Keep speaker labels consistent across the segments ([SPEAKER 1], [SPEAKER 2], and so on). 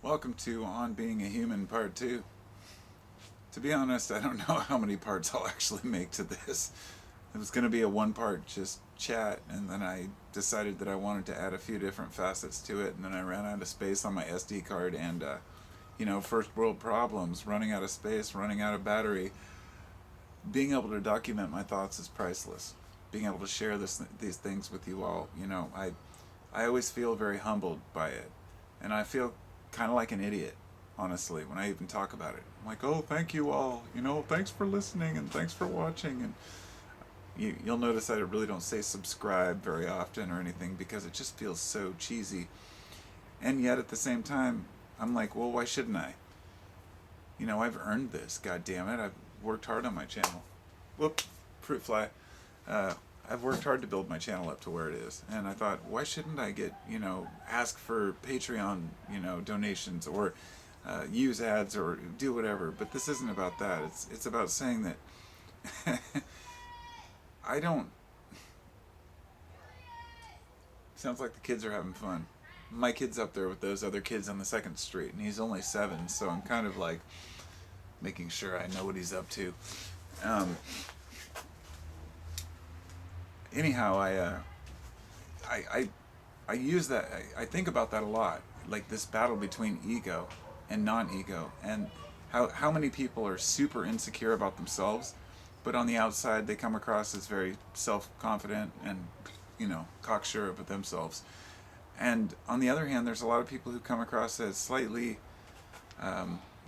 [SPEAKER 1] Welcome to On Being a Human Part 2. To be honest, I don't know how many parts I'll actually make to this. It was going to be a one part just chat, and then I decided that I wanted to add a few different facets to it, and then I ran out of space on my SD card, and, first world problems, running out of space, running out of battery. Being able to document my thoughts is priceless. Being able to share these things with you all, I always feel very humbled by it. And I feel kind of like an idiot, honestly, when I even talk about it. I'm like, oh, thank you all. Thanks for listening and thanks for watching. And you'll notice I really don't say subscribe very often or anything because it just feels so cheesy. And yet at the same time, I'm like, well, why shouldn't I? I've earned this, god damn it. I've worked hard on my channel. Whoop, fruit fly. Uh, I've worked hard to build my channel up to where it is, and I thought, why shouldn't I ask for Patreon, donations or use ads or do whatever? But this isn't about that. It's about saying that I don't. Sounds like the kids are having fun. My kid's up there with those other kids on the second street, and he's only 7, so I'm kind of like making sure I know what he's up to. Um, anyhow, I I use that. I think about that a lot, like this battle between ego and non-ego, and how many people are super insecure about themselves, but on the outside they come across as very self-confident and cocksure of themselves. And on the other hand, there's a lot of people who come across as slightly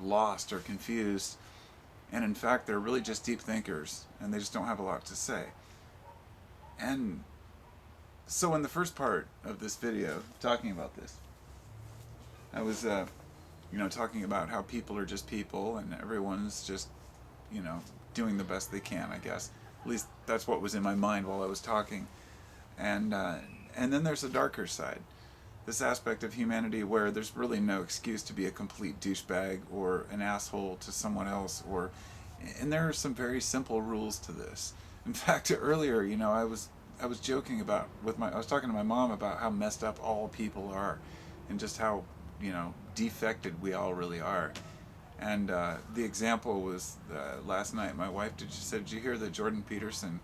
[SPEAKER 1] lost or confused, and in fact, they're really just deep thinkers, and they just don't have a lot to say. And so in the first part of this video, talking about this, I was, talking about how people are just people and everyone's just, you know, doing the best they can, I guess. At least that's what was in my mind while I was talking. And, uh, and then there's a darker side. This aspect of humanity where there's really no excuse to be a complete douchebag or an asshole to someone else, and there are some very simple rules to this. In fact, earlier, I was joking about I was talking to my mom about how messed up all people are, and just how defected we all really are. And the example was last night. My wife she said, "Did you hear that Jordan Peterson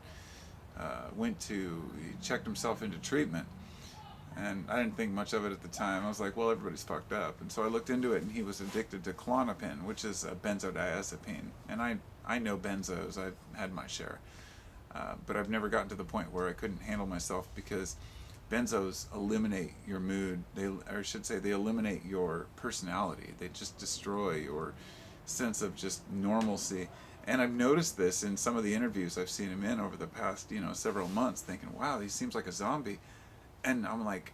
[SPEAKER 1] he checked himself into treatment?" And I didn't think much of it at the time. I was like, well, everybody's fucked up. And so I looked into it, and he was addicted to Klonopin, which is a benzodiazepine. And I know benzos. I've had my share. But I've never gotten to the point where I couldn't handle myself, because benzos eliminate your mood. They eliminate your personality. They just destroy your sense of just normalcy. And I've noticed this in some of the interviews I've seen him in over the past, several months, thinking, wow, he seems like a zombie. And I'm like,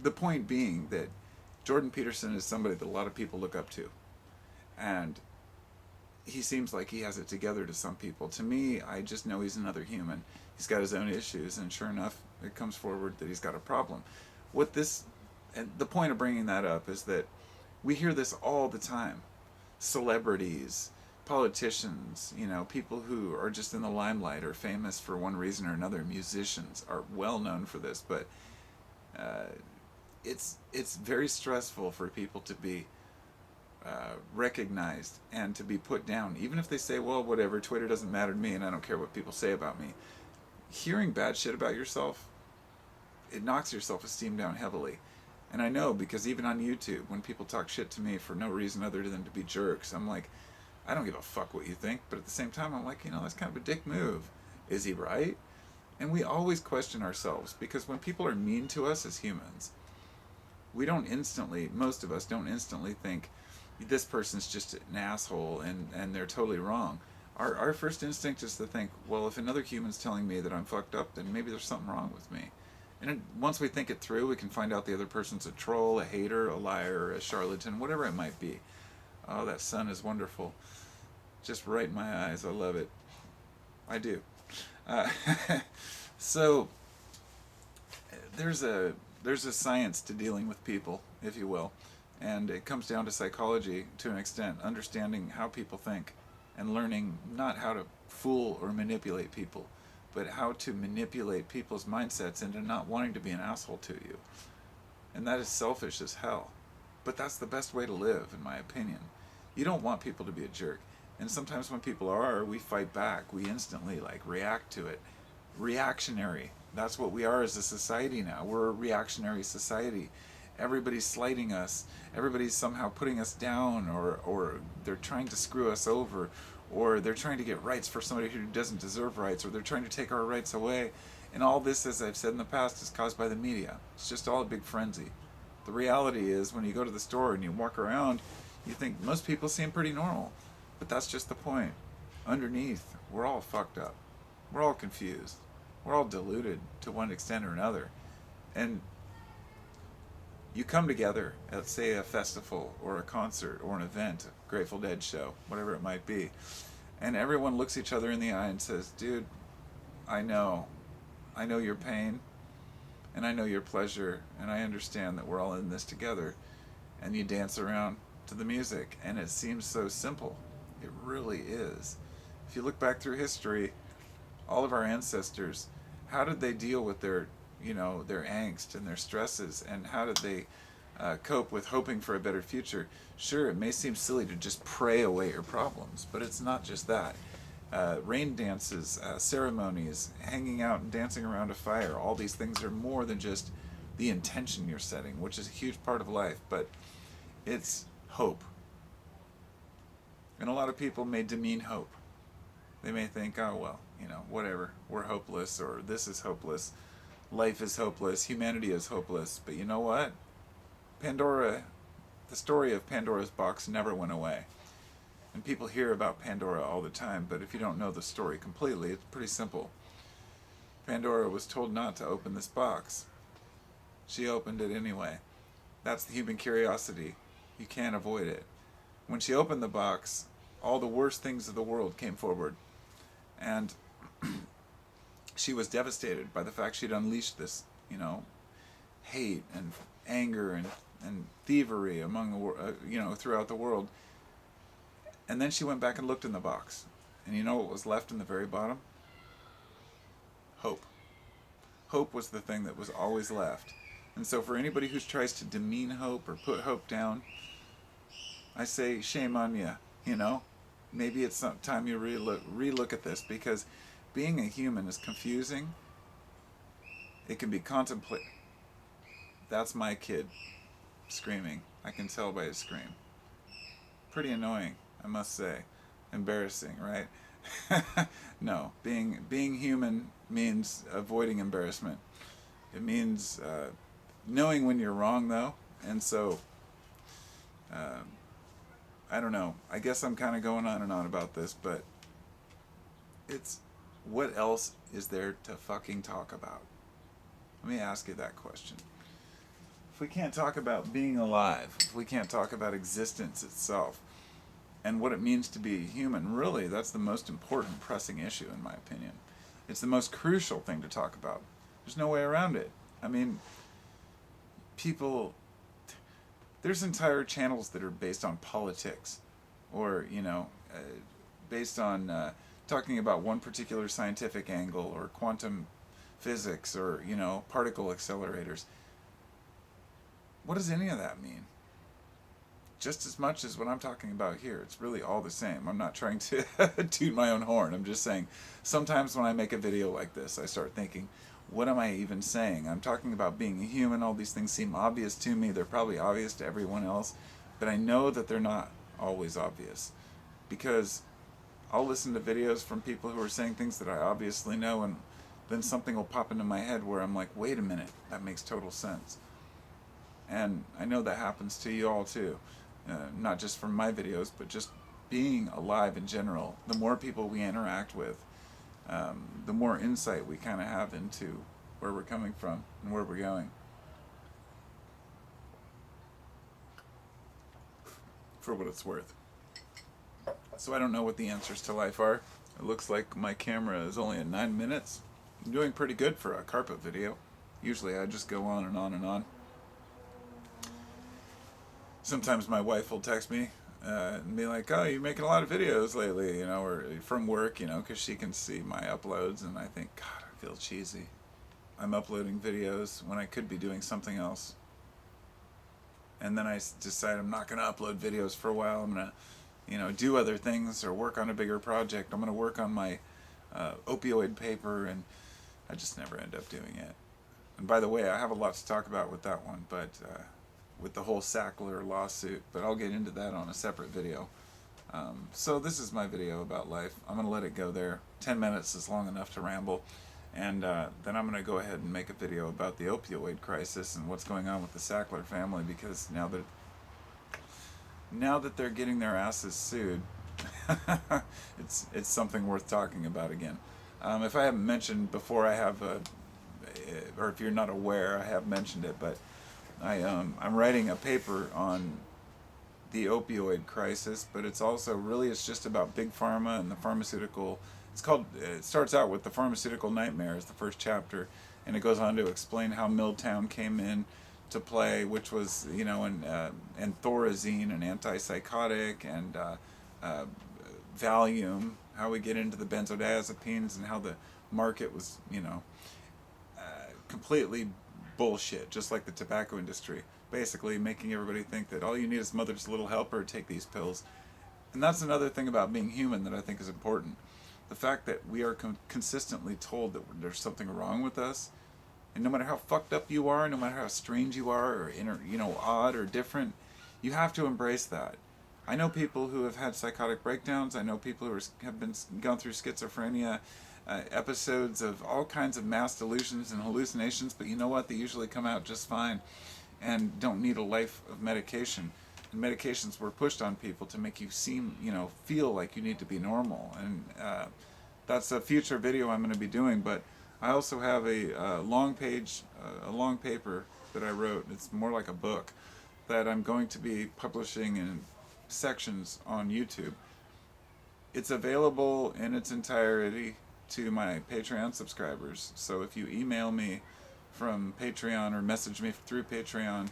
[SPEAKER 1] the point being that Jordan Peterson is somebody that a lot of people look up to. And he seems like he has it together to some people. To me, I just know he's another human. He's got his own issues, and sure enough, it comes forward that he's got a problem. And the point of bringing that up is that we hear this all the time. Celebrities, politicians, people who are just in the limelight or famous for one reason or another, musicians are well known for this, but uh, it's very stressful for people to be recognized and to be put down, even if they say, well, whatever, Twitter doesn't matter to me and I don't care what people say about me. Hearing bad shit about yourself, it knocks your self-esteem down heavily. And I know, because even on YouTube, when people talk shit to me for no reason other than to be jerks, I'm like, I don't give a fuck what you think, but at the same time, I'm like, that's kind of a dick move. Is he right? And we always question ourselves, because when people are mean to us as humans, most of us don't instantly think, this person's just an asshole and they're totally wrong. Our first instinct is to think, well, if another human's telling me that I'm fucked up, then maybe there's something wrong with me. And once we think it through, we can find out the other person's a troll, a hater, a liar, a charlatan, whatever it might be. Oh, that sun is wonderful. Just right in my eyes. I love it. I do. Uh, so there's a science to dealing with people, if you will, and it comes down to psychology to an extent, understanding how people think, and learning not how to fool or manipulate people, but how to manipulate people's mindsets into not wanting to be an asshole to you. And that is selfish as hell. But that's the best way to live, in my opinion. You don't want people to be a jerk. And sometimes when people are, we fight back. We instantly like react to it. Reactionary. That's what we are as a society now. We're a reactionary society. Everybody's slighting us. Everybody's somehow putting us down, or they're trying to screw us over, or they're trying to get rights for somebody who doesn't deserve rights, or they're trying to take our rights away. And all this, as I've said in the past, is caused by the media. It's just all a big frenzy. The reality is, when you go to the store and you walk around, you think most people seem pretty normal. But that's just the point. Underneath, we're all fucked up. We're all confused. We're all deluded to one extent or another. And you come together at, say, a festival or a concert or an event, a Grateful Dead show, whatever it might be, and everyone looks each other in the eye and says, dude, I know your pain, and I know your pleasure, and I understand that we're all in this together. And you dance around to the music, and it seems so simple. It really is. If you look back through history, all of our ancestors, how did they deal with their angst and their stresses, and how did they cope with hoping for a better future? Sure, it may seem silly to just pray away your problems, but it's not just that. Rain dances, ceremonies, hanging out and dancing around a fire, all these things are more than just the intention you're setting, which is a huge part of life, but it's hope. And a lot of people may demean hope. They may think, oh, well, whatever, we're hopeless, or this is hopeless, life is hopeless, humanity is hopeless. But you know what? The story of Pandora's box never went away. And people hear about Pandora all the time, but if you don't know the story completely, it's pretty simple. Pandora was told not to open this box. She opened it anyway. That's the human curiosity. You can't avoid it. When she opened the box, all the worst things of the world came forward. And she was devastated by the fact she'd unleashed this, hate and anger and thievery among throughout the world. And then she went back and looked in the box. And you know what was left in the very bottom? Hope. Hope was the thing that was always left. And so for anybody who tries to demean hope or put hope down, I say shame on you. Maybe it's some time you relook at this, because being a human is confusing. It can be contemplated. That's my kid screaming. I can tell by his scream. Pretty annoying, I must say. Embarrassing, right? No, being human means avoiding embarrassment. It means knowing when you're wrong, though. And so, I don't know. I guess I'm kind of going on and on about this, but it's, what else is there to fucking talk about? Let me ask you that question. If we can't talk about being alive, if we can't talk about existence itself, and what it means to be human, really, that's the most important pressing issue, in my opinion. It's the most crucial thing to talk about. There's no way around it. I mean, there's entire channels that are based on politics, or, based on talking about one particular scientific angle, or quantum physics, or, particle accelerators. What does any of that mean? Just as much as what I'm talking about here. It's really all the same. I'm not trying to toot my own horn. I'm just saying, sometimes when I make a video like this, I start thinking, what am I even saying? I'm talking about being a human. All these things seem obvious to me. They're probably obvious to everyone else. But I know that they're not always obvious. Because I'll listen to videos from people who are saying things that I obviously know, and then something will pop into my head where I'm like, wait a minute, that makes total sense. And I know that happens to you all too. Not just from my videos, but just being alive in general. The more people we interact with, the more insight we kind of have into where we're coming from and where we're going. For what it's worth. So I don't know what the answers to life are. It looks like my camera is only at 9 minutes. I'm doing pretty good for a carpet video. Usually I just go on and on and on. Sometimes my wife will text me and be like, oh, you're making a lot of videos lately, or from work, because she can see my uploads, and I think, God, I feel cheesy. I'm uploading videos when I could be doing something else. and then I decide I'm not going to upload videos for a while. I'm going to, do other things or work on a bigger project. I'm going to work on my opioid paper, and I just never end up doing it. And by the way, I have a lot to talk about with that one, but with the whole Sackler lawsuit, but I'll get into that on a separate video. So this is my video about life. I'm going to let it go there. 10 minutes is long enough to ramble. And then I'm going to go ahead and make a video about the opioid crisis and what's going on with the Sackler family, because now that they're getting their asses sued, it's something worth talking about again. If I haven't mentioned before, I have, or if you're not aware, I have mentioned it, but I'm writing a paper on the opioid crisis, but it's just about big pharma and the pharmaceutical. It starts out with the pharmaceutical nightmare is the first chapter, and it goes on to explain how Milltown came in to play, which was, and Thorazine, an antipsychotic, and Valium, how we get into the benzodiazepines, and how the market was, completely bullshit, just like the tobacco industry. Basically making everybody think that all you need is Mother's Little Helper, take these pills. And that's another thing about being human that I think is important. The fact that we are consistently told that there's something wrong with us, and no matter how fucked up you are, no matter how strange you are, or odd or different, you have to embrace that. I know people who have had psychotic breakdowns. I know people who have gone through schizophrenia, episodes of all kinds of mass delusions and hallucinations, but you know what? They usually come out just fine and don't need a life of medication. And medications were pushed on people to make you feel like you need to be normal. And that's a future video I'm going to be doing, but I also have a long paper that I wrote. It's more like a book that I'm going to be publishing in sections on YouTube. It's available in its entirety to my Patreon subscribers. So if you email me from Patreon or message me through Patreon,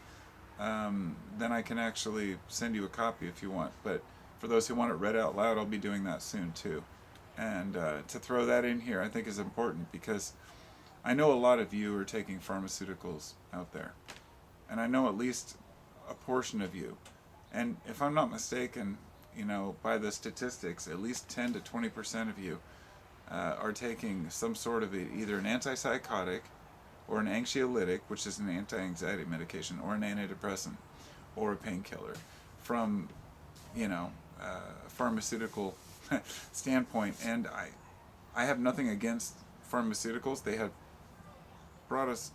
[SPEAKER 1] then I can actually send you a copy if you want. But for those who want it read out loud, I'll be doing that soon too. And to throw that in here, I think is important, because I know a lot of you are taking pharmaceuticals out there, and I know at least a portion of you. And if I'm not mistaken, by the statistics, at least 10 to 20% of you are taking some sort of either an antipsychotic, or an anxiolytic, which is an anti-anxiety medication, or an antidepressant, or a painkiller, from, a pharmaceutical standpoint. And I have nothing against pharmaceuticals. They have brought us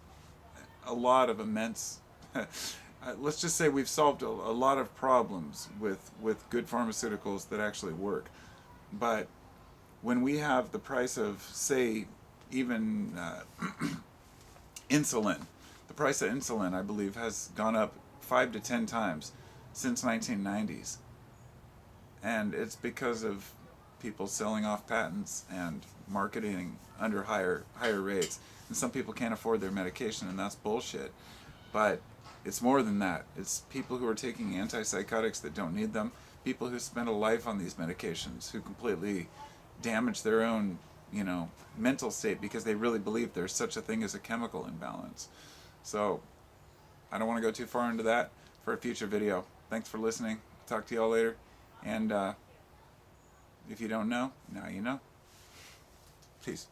[SPEAKER 1] a lot of immense, let's just say we've solved a lot of problems with good pharmaceuticals that actually work. But when we have the price of, say, even insulin. The price of insulin, I believe, has gone up 5 to 10 times since 1990s. And it's because of people selling off patents and marketing under higher rates. And some people can't afford their medication, and that's bullshit. But it's more than that. It's people who are taking antipsychotics that don't need them, people who spend a life on these medications, who completely damage their own mental state because they really believe there's such a thing as a chemical imbalance. So I don't want to go too far into that for a future video. Thanks for listening. Talk to you all later. And if you don't know, now you know. Peace.